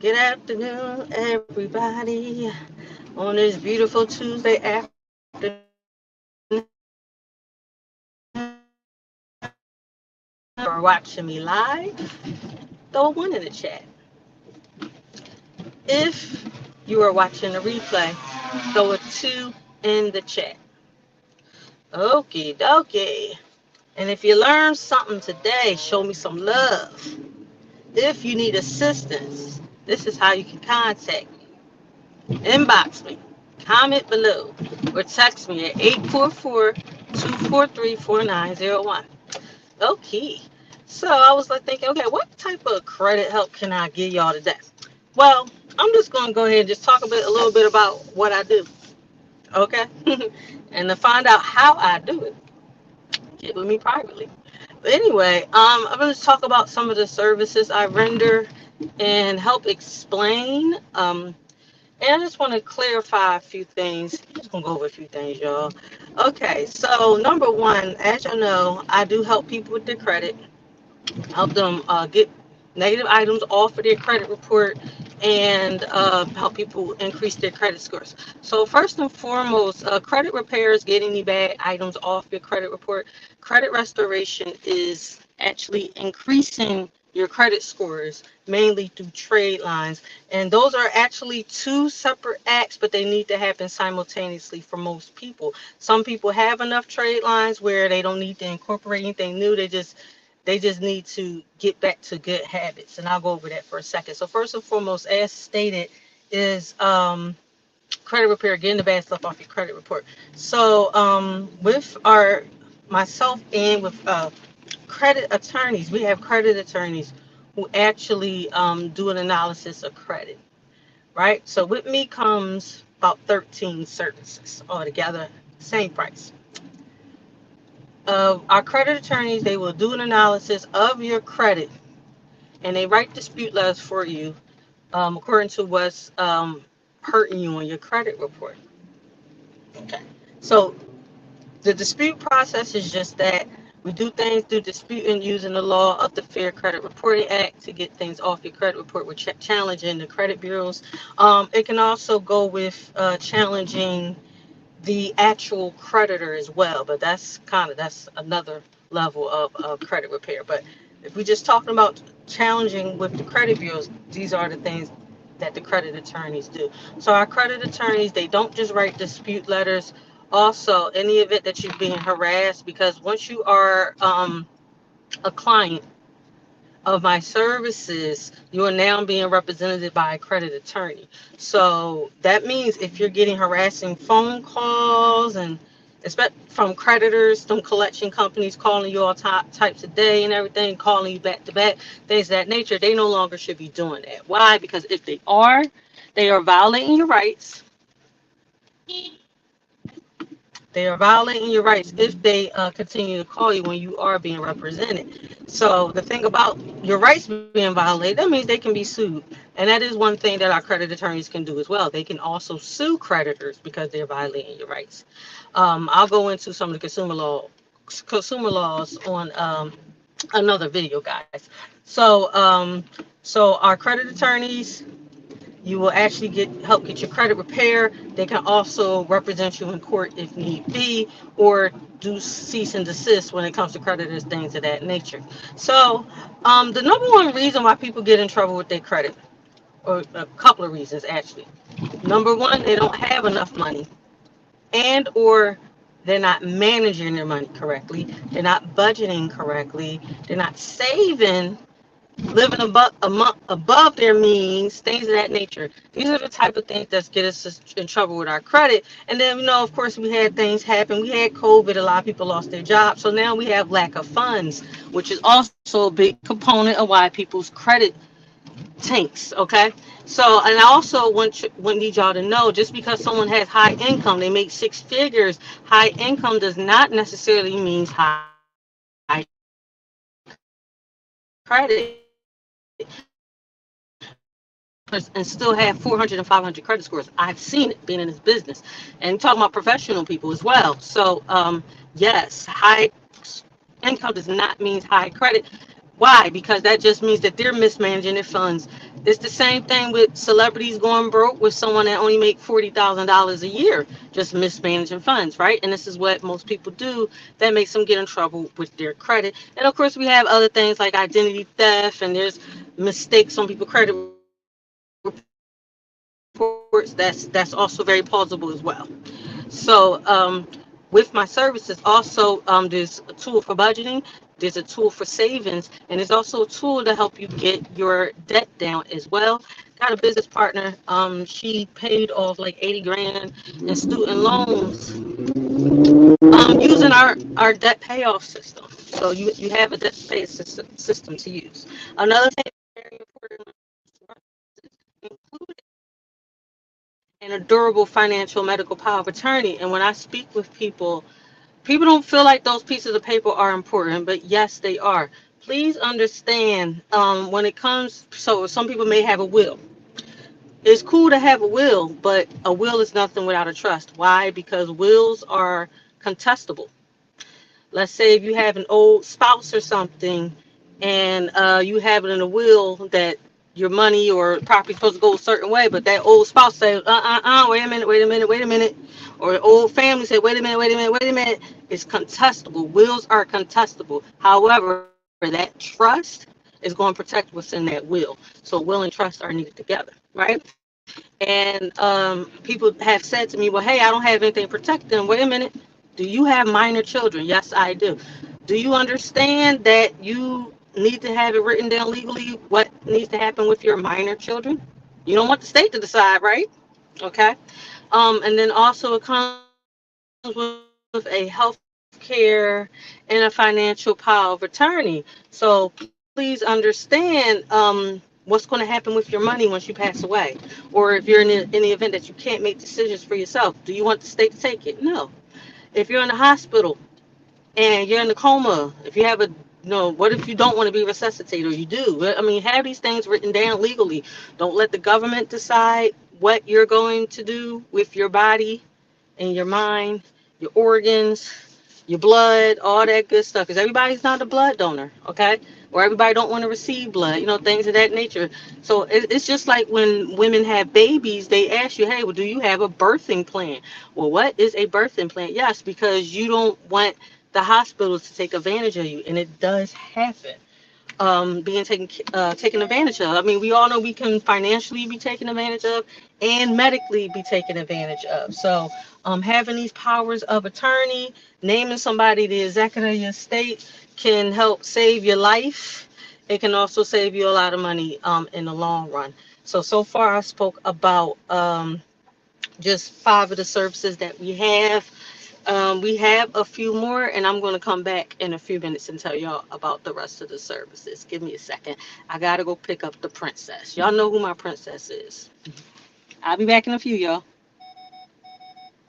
Good afternoon, everybody. On this beautiful Tuesday afternoon, you are watching me live. Throw a one in the chat. If you are watching the replay, throw a two in the chat. Okie dokie. And if you learned something today, show me some love. If you need assistance, this is how you can contact me. Inbox me, comment below, or text me at 844-243-4901. Okay. So I was like thinking, okay, what type of credit help can I give y'all today? Well, I'm just gonna go ahead and just talk a little bit about what I do. Okay? And to find out how I do it, get with me privately. But anyway, I'm gonna talk about some of the services I render and help explain. And I just want to clarify a few things. Just gonna go over a few things, y'all. Okay, so number one, as you know, I do help people with their credit, help them get negative items off of their credit report, and help people increase their credit scores. So first and foremost, credit repair is getting the bad items off your credit report. Credit restoration is actually increasing your credit scores mainly through trade lines, and those are actually two separate acts, but they need to happen simultaneously for most people. Some people have enough trade lines where they don't need to incorporate anything new. They just need to get back to good habits, and I'll go over that for a second. So first and foremost, as stated, is credit repair, getting the bad stuff off your credit report. So with our myself and with credit attorneys, we have credit attorneys who actually do an analysis of credit, right? So with me comes about 13 services altogether, same price. Our credit attorneys, they will do an analysis of your credit, and they write dispute letters for you according to what's hurting you on your credit report. Okay. So the dispute process is just that we do things through disputing using the law of the Fair Credit Reporting Act to get things off your credit report. We're challenging the credit bureaus. It can also go with challenging the actual creditor as well, but that's another level of credit repair. But if we're just talking about challenging with the credit bureaus, these are the things that the credit attorneys do. So our credit attorneys, they don't just write dispute letters. Also, in the event that you're being harassed, because once you are a client of my services, you are now being represented by a credit attorney. So that means if you're getting harassing phone calls and especially from creditors, from collection companies calling you all types of day and everything, calling you back to back, things of that nature, they no longer should be doing that. Why? Because if they are violating your rights. They are violating your rights if they continue to call you when you are being represented. So the thing about your rights being violated, that means they can be sued. And that is one thing that our credit attorneys can do as well. They can also sue creditors because they're violating your rights. I'll go into some of the consumer laws on another video, guys. So our credit attorneys, you will actually help get your credit repair. They can also represent you in court if need be, or do cease and desist when it comes to creditors, things of that nature. So, the number one reason why people get in trouble with their credit, or a couple of reasons actually. Number one, they don't have enough money, and or they're not managing their money correctly. They're not budgeting correctly. They're not saving, living above their means, things of that nature. These are the type of things that get us in trouble with our credit. And then, of course, we had things happen. We had COVID. A lot of people lost their jobs. So now we have lack of funds, which is also a big component of why people's credit tanks. Okay. So, and I also need y'all to know, just because someone has high income, they make six figures, high income does not necessarily mean high credit, and still have 400 and 500 credit scores. I've seen it being in this business, and talking about professional people as well. So yes, high income does not mean high credit. Why? Because that just means that they're mismanaging their funds. It's the same thing with celebrities going broke with someone that only make $40,000 a year, just mismanaging funds, right? And this is what most people do that makes them get in trouble with their credit. And of course, we have other things like identity theft, and there's mistakes on people's credit reports. That's also very plausible as well. So, with my services, also, there's a tool for budgeting, there's a tool for savings, and there's also a tool to help you get your debt down as well. Got a business partner. She paid off like 80 grand in student loans, using our debt payoff system. So you have a debt pay system to use. Another thing very important included and a durable financial medical power of attorney. And when I speak with people, people don't feel like those pieces of paper are important, but yes, they are. Please understand, when it comes, so some people may have a will. It's cool to have a will, but a will is nothing without a trust. Why? Because wills are contestable. Let's say if you have an old spouse or something, and you have it in a will that your money or property is supposed to go a certain way, but that old spouse says, wait a minute, wait a minute, wait a minute, or the old family said, wait a minute, wait a minute, wait a minute. It's contestable. Wills are contestable. However, that trust is going to protect what's in that will. So will and trust are needed together, right? And people have said to me, well, hey, I don't have anything to protect them. Wait a minute. Do you have minor children? Yes, I do. Do you understand that you need to have it written down legally what needs to happen with your minor children? You don't want the state to decide, right? Okay. And then also it comes with a health care and a financial power of attorney. So please understand what's going to happen with your money once you pass away. Or if you're in the event that you can't make decisions for yourself, do you want the state to take it? No. If you're in the hospital and you're in the coma, if you have a no, what if you don't want to be resuscitated or you do? I mean, have these things written down legally. Don't let the government decide what you're going to do with your body and your mind, your organs, your blood, all that good stuff. Because everybody's not a blood donor, okay? Or everybody don't want to receive blood, things of that nature. So it's just like when women have babies, they ask you, hey, well, do you have a birthing plan? Well, what is a birthing plan? Yes, because you don't want the hospitals to take advantage of you, and it does happen. Being taken advantage of. I mean, we all know we can financially be taken advantage of and medically be taken advantage of. So, having these powers of attorney, naming somebody the executor of your estate can help save your life. It can also save you a lot of money in the long run. So far I spoke about just 5 of the services that we have. We have a few more, and I'm going to come back in a few minutes and tell y'all about the rest of the services. Give me a second. I got to go pick up the princess. Y'all know who my princess is. I'll be back in a few, y'all.